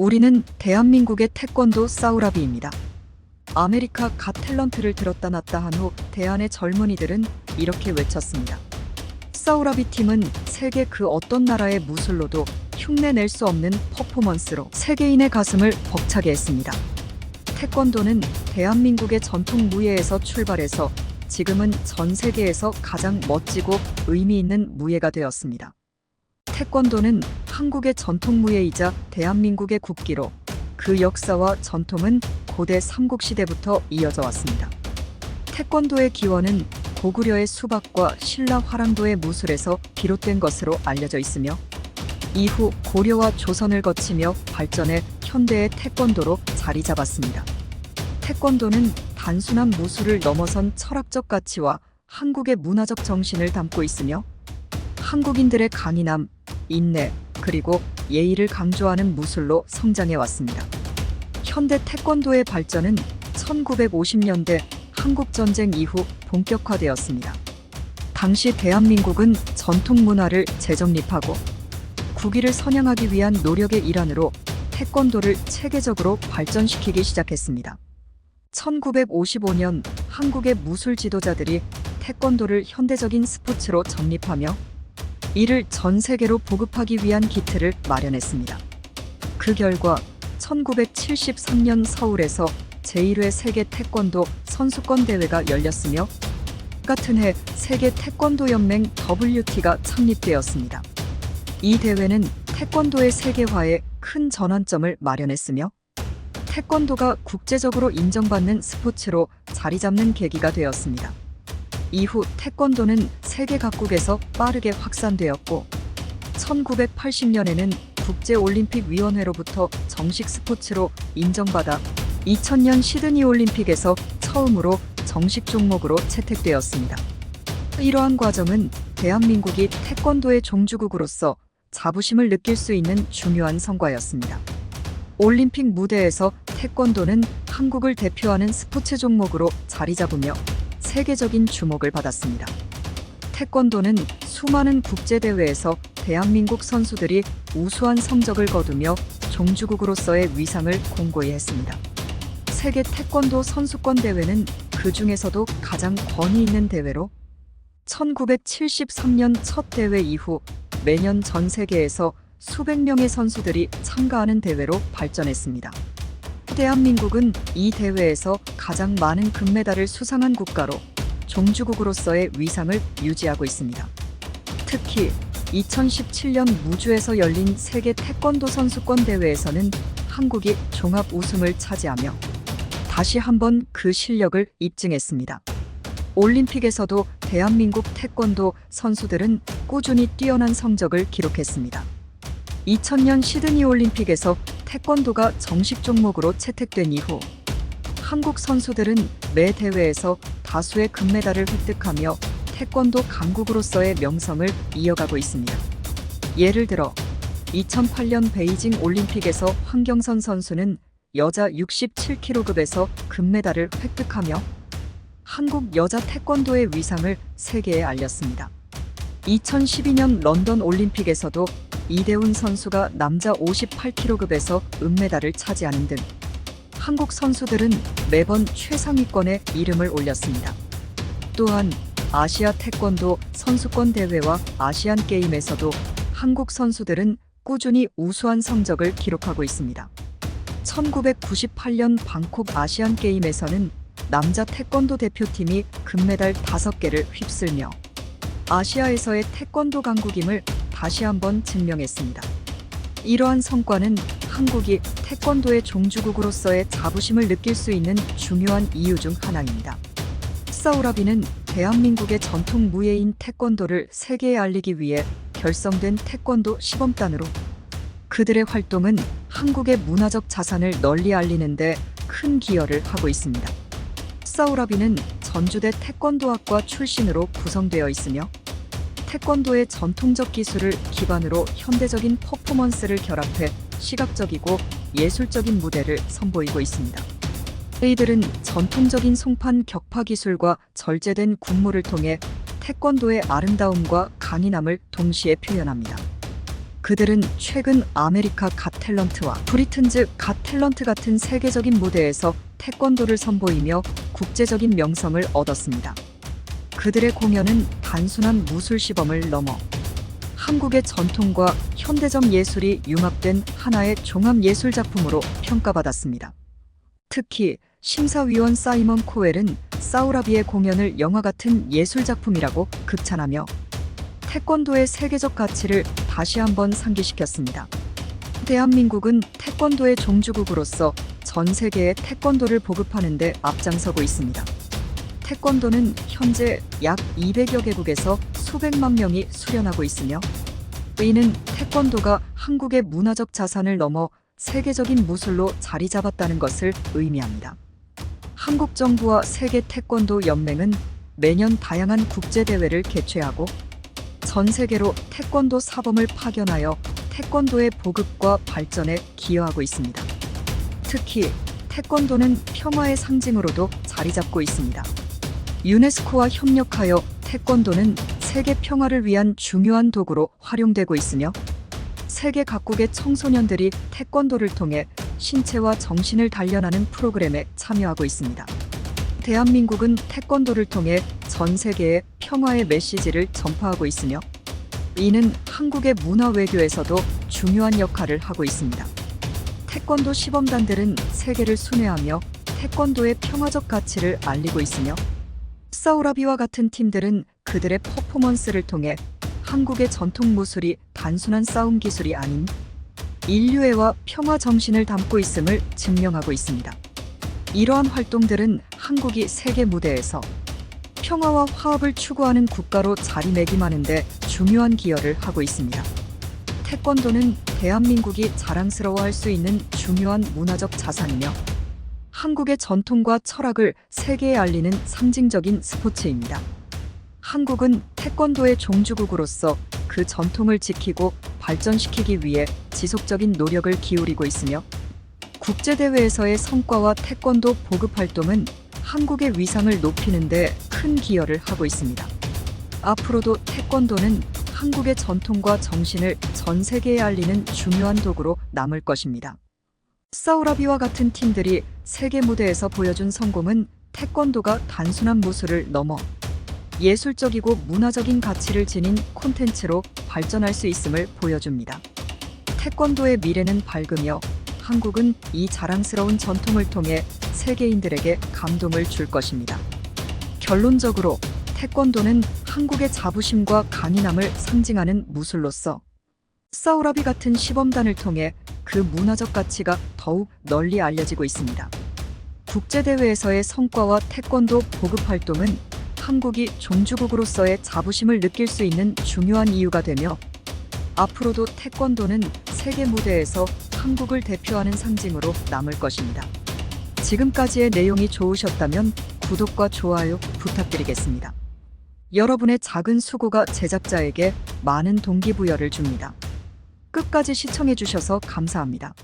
우리는 대한민국의 태권도 사우라비입니다. 아메리카 갓 탤런트를 들었다 놨다 한 후 대한의 젊은이들은 이렇게 외쳤습니다. 사우라비 팀은 세계 그 어떤 나라의 무술로도 흉내낼 수 없는 퍼포먼스로 세계인의 가슴을 벅차게 했습니다. 태권도는 대한민국의 전통 무예에서 출발해서 지금은 전 세계에서 가장 멋지고 의미 있는 무예가 되었습니다. 태권도는 한국의 전통 무예이자 대한민국의 국기로 그 역사와 전통은 고대 삼국시대부터 이어져 왔습니다. 태권도의 기원은 고구려의 수박과 신라 화랑도의 무술에서 비롯된 것으로 알려져 있으며 이후 고려와 조선을 거치며 발전해 현대의 태권도로 자리 잡았습니다. 태권도는 단순한 무술을 넘어선 철학적 가치와 한국의 문화적 정신을 담고 있으며 한국인들의 강인함, 인내, 그리고 예의를 강조하는 무술로 성장해 왔습니다. 현대 태권도의 발전은 1950년대 한국전쟁 이후 본격화되었습니다. 당시 대한민국은 전통 문화를 재정립하고 국위를 선양하기 위한 노력의 일환으로 태권도를 체계적으로 발전시키기 시작했습니다. 1955년 한국의 무술 지도자들이 태권도를 현대적인 스포츠로 정립하며 이를 전 세계로 보급하기 위한 기틀을 마련했습니다. 그 결과 1973년 서울에서 제1회 세계 태권도 선수권 대회가 열렸으며 같은 해 세계 태권도 연맹 WT가 창립되었습니다. 이 대회는 태권도의 세계화에 큰 전환점을 마련했으며 태권도가 국제적으로 인정받는 스포츠로 자리 잡는 계기가 되었습니다. 이후 태권도는 세계 각국에서 빠르게 확산되었고 1980년에는 국제올림픽위원회로부터 정식 스포츠로 인정받아 2000년 시드니 올림픽에서 처음으로 정식 종목으로 채택되었습니다. 이러한 과정은 대한민국이 태권도의 종주국으로서 자부심을 느낄 수 있는 중요한 성과였습니다. 올림픽 무대에서 태권도는 한국을 대표하는 스포츠 종목으로 자리 잡으며 세계적인 주목을 받았습니다. 태권도는 수많은 국제대회에서 대한민국 선수들이 우수한 성적을 거두며 종주국으로서의 위상을 공고히 했습니다. 세계 태권도 선수권 대회는 그 중에서도 가장 권위 있는 대회로 1973년 첫 대회 이후 매년 전 세계에서 수백 명의 선수들이 참가하는 대회로 발전했습니다. 대한민국은 이 대회에서 가장 많은 금메달을 수상한 국가로 종주국으로서의 위상을 유지하고 있습니다. 특히 2017년 무주에서 열린 세계 태권도 선수권 대회에서는 한국이 종합 우승을 차지하며 다시 한번 그 실력을 입증했습니다. 올림픽에서도 대한민국 태권도 선수들은 꾸준히 뛰어난 성적을 기록했습니다. 2000년 시드니 올림픽에서 태권도가 정식 종목으로 채택된 이후 한국 선수들은 매 대회에서 다수의 금메달을 획득하며 태권도 강국으로서의 명성을 이어가고 있습니다. 예를 들어 2008년 베이징 올림픽에서 황경선 선수는 여자 67kg급에서 금메달을 획득하며 한국 여자 태권도의 위상을 세계에 알렸습니다. 2012년 런던 올림픽에서도 이대훈 선수가 남자 58kg급에서 은메달을 차지하는 등 한국 선수들은 매번 최상위권에 이름을 올렸습니다. 또한 아시아 태권도 선수권 대회와 아시안 게임에서도 한국 선수들은 꾸준히 우수한 성적을 기록하고 있습니다. 1998년 방콕 아시안 게임에서는 남자 태권도 대표팀이 금메달 5개를 휩쓸며 아시아에서의 태권도 강국임을 다시 한번 증명했습니다. 이러한 성과는 한국이 태권도의 종주국으로서의 자부심을 느낄 수 있는 중요한 이유 중 하나입니다. 사우라비는 대한민국의 전통 무예인 태권도를 세계에 알리기 위해 결성된 태권도 시범단으로 그들의 활동은 한국의 문화적 자산을 널리 알리는 데 큰 기여를 하고 있습니다. 사우라비는 전주대 태권도학과 출신으로 구성되어 있으며 태권도의 전통적 기술을 기반으로 현대적인 퍼포먼스를 결합해 시각적이고 예술적인 무대를 선보이고 있습니다. 이들은 전통적인 송판 격파 기술과 절제된 군무를 통해 태권도의 아름다움과 강인함을 동시에 표현합니다. 그들은 최근 아메리카 갓 탤런트와 브리튼즈 갓 탤런트 같은 세계적인 무대에서 태권도를 선보이며 국제적인 명성을 얻었습니다. 그들의 공연은 단순한 무술 시범을 넘어 한국의 전통과 현대적 예술이 융합된 하나의 종합 예술 작품으로 평가받았습니다. 특히 심사위원 사이먼 코웰은 사우라비의 공연을 영화 같은 예술 작품이라고 극찬하며 태권도의 세계적 가치를 다시 한번 상기시켰습니다. 대한민국은 태권도의 종주국으로서 전 세계에 태권도를 보급하는 데 앞장서고 있습니다. 태권도는 현재 약 200여 개국에서 수백만 명이 수련하고 있으며 이는 태권도가 한국의 문화적 자산을 넘어 세계적인 무술로 자리 잡았다는 것을 의미합니다. 한국 정부와 세계 태권도 연맹은 매년 다양한 국제대회를 개최하고 전 세계로 태권도 사범을 파견하여 태권도의 보급과 발전에 기여하고 있습니다. 특히 태권도는 평화의 상징으로도 자리 잡고 있습니다. 유네스코와 협력하여 태권도는 세계 평화를 위한 중요한 도구로 활용되고 있으며 세계 각국의 청소년들이 태권도를 통해 신체와 정신을 단련하는 프로그램에 참여하고 있습니다. 대한민국은 태권도를 통해 전 세계에 평화의 메시지를 전파하고 있으며 이는 한국의 문화 외교에서도 중요한 역할을 하고 있습니다. 태권도 시범단들은 세계를 순회하며 태권도의 평화적 가치를 알리고 있으며 사우라비와 같은 팀들은 그들의 퍼포먼스를 통해 한국의 전통 무술이 단순한 싸움 기술이 아닌 인류애와 평화 정신을 담고 있음을 증명하고 있습니다. 이러한 활동들은 한국이 세계 무대에서 평화와 화합을 추구하는 국가로 자리매김하는데 중요한 기여를 하고 있습니다. 태권도는 대한민국이 자랑스러워할 수 있는 중요한 문화적 자산이며 한국의 전통과 철학을 세계에 알리는 상징적인 스포츠입니다. 한국은 태권도의 종주국으로서 그 전통을 지키고 발전시키기 위해 지속적인 노력을 기울이고 있으며 국제대회에서의 성과와 태권도 보급 활동은 한국의 위상을 높이는 데 큰 기여를 하고 있습니다. 앞으로도 태권도는 한국의 전통과 정신을 전 세계에 알리는 중요한 도구로 남을 것입니다. 사우라비와 같은 팀들이 세계 무대에서 보여준 성공은 태권도가 단순한 무술을 넘어 예술적이고 문화적인 가치를 지닌 콘텐츠로 발전할 수 있음을 보여줍니다. 태권도의 미래는 밝으며 한국은 이 자랑스러운 전통을 통해 세계인들에게 감동을 줄 것입니다. 결론적으로 태권도는 한국의 자부심과 강인함을 상징하는 무술로서 사우라비 같은 시범단을 통해 그 문화적 가치가 더욱 널리 알려지고 있습니다. 국제대회에서의 성과와 태권도 보급 활동은 한국이 종주국으로서의 자부심을 느낄 수 있는 중요한 이유가 되며 앞으로도 태권도는 세계 무대에서 한국을 대표하는 상징으로 남을 것입니다. 지금까지의 내용이 좋으셨다면 구독과 좋아요 부탁드리겠습니다. 여러분의 작은 수고가 제작자에게 많은 동기부여를 줍니다. 끝까지 시청해주셔서 감사합니다.